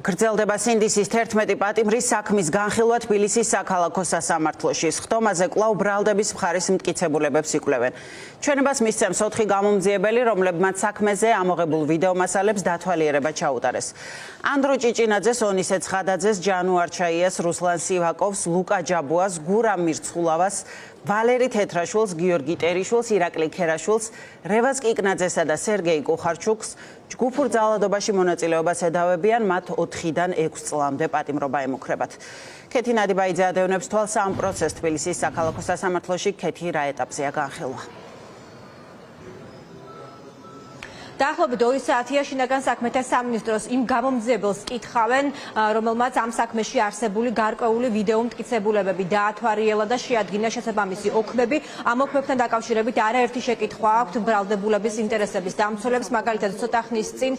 გრძელდება სინდისის 11 პატიმრის საქმის განხილვა თბილისის საქალაქო სასამართლოში. ხტომაზე კვლავ ბრალდების მხარის მტკიცებულებებს იკვლევენ. ჩვენებას მისცემს 4 გამომძიებელი, რომლებმაც საქმეზე ამოღებულ ვიდეო მასალებს დათვალიერება ჩაუტარეს. ანდრო ჭიჭინაძეს, ონისე ცხადაძეს, ჯანუ არჩაიას, რუსლან სივაკოვს, ლუკა ჯაბუას, გურამ მირცხულავას, ვალერი თეთრაშვილს, გიორგი ტერიშვილს, ირაკლი ქერაშვილს, რევაზ კიკნაძესა და სერგეი კუხარჩუკს ჯგუფურ ძალადობაში მონაწილეობას ედავებიან, მათ 4-დან 6 წლამდე პატიმრობა ემუქრებათ. ქეთი ნადიბაიძე ადევნებს თვალს ამ პროცესს თბილისის საქალაქო სასამართლოში. ქეთი რა ეტაპზეა განხილვა? დაახლოებით 2 საათია შინაგან საქმეთა სამინისტროს იმ გამომძიებელს კითხავენ, რომელმაც ამ საქმეში არსებული გარკვეული ვიდეო მტკიცებულებები დაათვალიერა და შეადგინა შესაბამისი ოქმები. ამ ოქმებთან დაკავშირებით არაერთი შეკითხვა აქვთ ბრალდებულების ინტერესების დამცველებს. მაგალითად, ცოტა ხნის წინ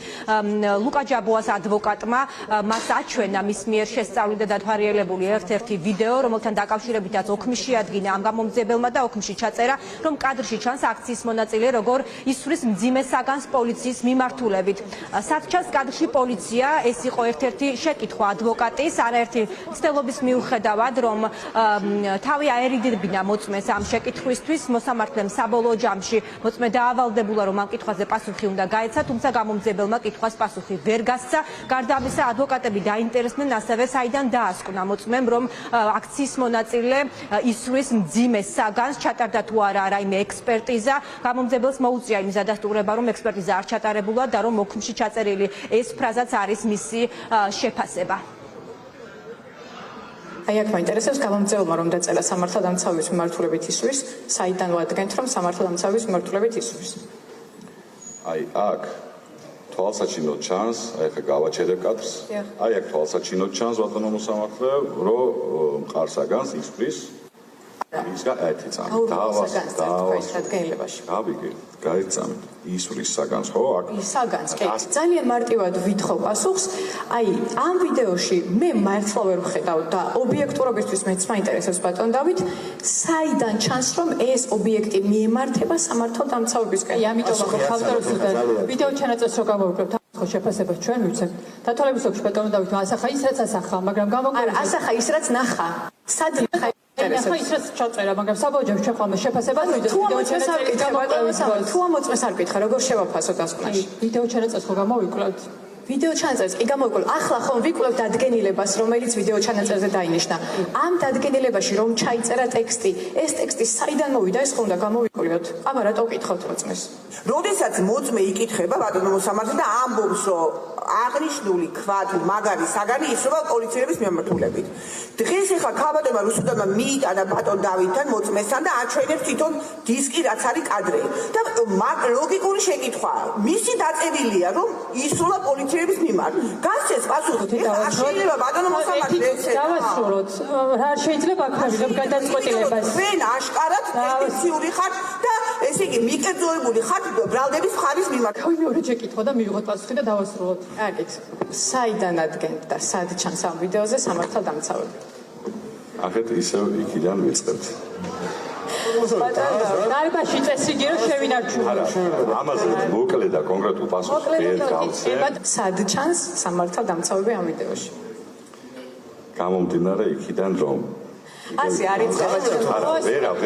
ლუკა ჯაბუას ადვოკატმა მას აჩვენა მის მიერ შესწავლილი და დათვალიერებული ერთ-ერთი ვიდეო, რომელთან დაკავშირებითაც ოქმი შეადგინა ამ გამომძიებელმა და ოქმში ჩაწერა, რომ კადრში ჩანს აქციის მონაწილე, როგორ ისვრის მძიმე საგანს პოლიციის მიმართულებით. სათჩას კადრში პოლიცია, ეს იყო ერთ-ერთი შეკითხვა ადვოკატის, არაერთი ცდელობის მიუხედავად, რომ თავი აერიდებინა მოწმეს ამ შეკითხვისთვის, მოსამართლემ საბოლოო ჯამში მოწმე დაავალდებულა, რომ ამ კითხვაზე პასუხი უნდა გაეცა, თუმცა გამომძიებელმა კითხვას პასუხი ვერ გასცა. გარდა ამისა, ადვოკატები დაინტერესდნენ ასევე, საიდან დაასკვნა მოწმემ, რომ აქციის მონაწილე ისვრის მძიმე საგანს, ჩატარდა თუ არა რაიმე ექსპერტიზა. გამომძიებელს მოუწია იმის დადასტურება, რომ ექსპერტიზა არ ჩატარებულა და რომ ოქმში ჩაწერილი ეს ფრაზაც არის მისი შეფასება. აი აქ მაინტერესებს გამომძიებელმა რომ დაწერა სამართალდამცავების მიმართულებით ისვრის, საიდან ვადგენთ რომ სამართალდამცავების მიმართულებით ისვრის. აი აქ თვალსაჩინოდ ჩანს, აი ხა გავაჩერებ კადრს. აი აქ თვალსაჩინოდ ჩანს ბატონო მოსამართლე, რომ მყარსაგანს ისვრის ისგა 1 წამი. დავასაგანელებაში. გავიგე, გაიწამით. ისვრის საგანს ხო აქ? საგანს, კი. ძალიან მარტივად ვითხოვ პასუხს. აი, ამ ვიდეოში მე მართლა ვერ ვხედავ და ობიექტურობისთვის მეც მაინტერესებს ბატონ დავით, საიდან ჩანს რომ ეს ობიექტი მიემართება სამართალდამცავებისკენ. აი, ამიტომ ახლა ხავტარებს და ვიდეო ჩანაწერს რო გამოვიკლებთ, ხო შეფასებას ჩვენ მივცემთ. დათვალების ოფისში ბატონო დავით, ასახა ის რაც ასახა, მაგრამ გამოგონდა. არა, ასახა ის რაც ნახა. სად ნახა? ახლა ის რაც ჩაწერა, მაგრამ საბოლოო ჩვენ ხოლმე შეფასებას ვიდეო ჩანაწერს თუ ამოწმეს არ კითხა, როგორ შევაფასოთ ასკვნაში. ვიდეო ჩანაწერს ხო გამოვიკვლევთ? ვიდეო ჩანაწერს კი გამოვიკვლევთ. ახლა ხომ ვიკვლევთ დადგენილებას, რომელიც ვიდეო ჩანაწერზე დაინიშნა. ამ დადგენილებაში რომ ჩაიწერა ტექსტი, ეს ტექსტი საიდან მოვიდა, ეს ხო უნდა გამოვიკვლიოთ. აბა რატო ვკითხავთ მოწმეს? როდესაც მოწმე იკითხება ბატონო მოსამართლე და ამბობს, რომ აღნიშნული ქვად მაგარი საგანი ისრობა პოლიციების მიმართულებით. დღეს ახლა ქალბატონმა რუსუდანმა მიიტანა ბატონ დავითთან მოწმესთან და აჩვენებს თვითონ დისკი რაც არის კადრი. და ლოგიკური შეკითხვაა. მისი დაწერილია რომ ისრობა პოლიციების მიმართ. გასცეს პასუხი. ახლა შეიძლება ბატონო მოსამართლე ესე დავასრულოთ. რა შეიძლება აქ დავიდოთ გადაწყვეტილებას. ვენ აშკარად პეტიციური ხართ და ესე იგი მიკერძოებული ხართ ბრალდების მხარის მიმართ. მეორე შეკითხვა და მივიღოთ პასუხი და დავასრულოთ. აკეთ. საიდან ადგენთ და სად ჩანს ამ ვიდეოზე სამართალდამცავები? ახეთ ისევ იქიდან ვიწყებთ. დარბაზში წესი ჯერ შევინარჩუნოთ. ამაზე მოკლე და კონკრეტულ პასუხს ვერ გავცემ. სად ჩანს სამართალდამცავები ამ ვიდეოში? გამომდინარე იქიდან რომ ასე არის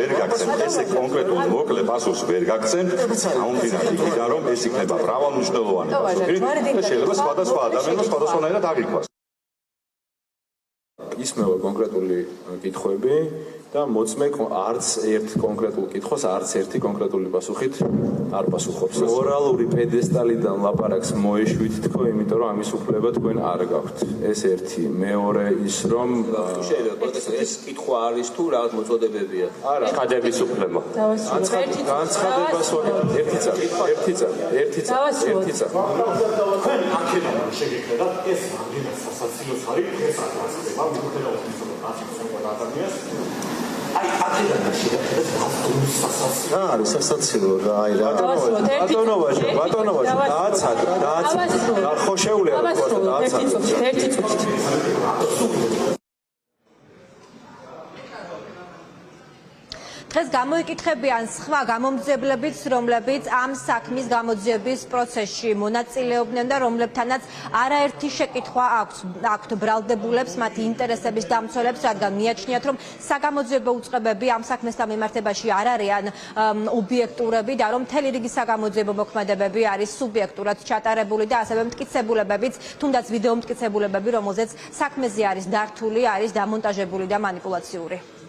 ვერ გაგცემთ ესე კონკრეტულ მოკლე პასუხს ვერ გაგცემთ გამომდინარე იქიდან რომ ეს იქნება მრავალმნიშვნელოვანი პასუხი და შეიძლება სხვადასხვა ადამიანმა სხვადასხვანაირად აღიქვას. ისმევა კონკრეტული კითხვები და მოწმე არც ერთ კონკრეტულ კითხვას არც ერთი კონკრეტული პასუხით არ პასუხობს. მორალური პედესტალიდან ლაპარაკს მოეშვით თქო, იმიტომ რომ ამის უფლება თქვენ არ გაქვთ. ეს ერთი, მეორე ის რომ შეიძლება ეს კითხვა არის თუ რაღაც მოწოდებებია. არა, ცხადების უფლება. განცხადებას ვაკეთებ. ერთი წამი. თქვენ აქედან შეგეხედათ ეს რამდენად სასაცილოს არის ეს განცხადება მიუხედავად იმისა რომ აწესებდა ადამიანს აი აქედან შეგეხედათ ბატონის სასაცილო არის სასაცილო რა აი რა ბატონობაში დააცადა ხო შეუძლია დააცადა ერთი წუთი დღეს გამოიკითხებიან სხვა გამომძებლებიც, რომლებიც ამ საქმის გამოძიების პროცესში მონაწილეობდნენ და რომლებთანაც არაერთი შეკითხვა აქვთ ბრალდებულებს, მათი ინტერესების დამცველებს, რადგან მიაჩნიათ, რომ საგამოძიებო უწყებები ამ საქმესთან მიმართებაში არ არიან ობიექტურები და რომ მთელი რიგი საგამოძიებო მოქმედებები არის სუბიექტურად ჩატარებული და ასევე მტკიცებულებებიც, თუნდაც ვიდეო მტკიცებულებები, რომელზეც საქმეზე არის დართული, არის დამონტაჟებული და მანიპულაციური.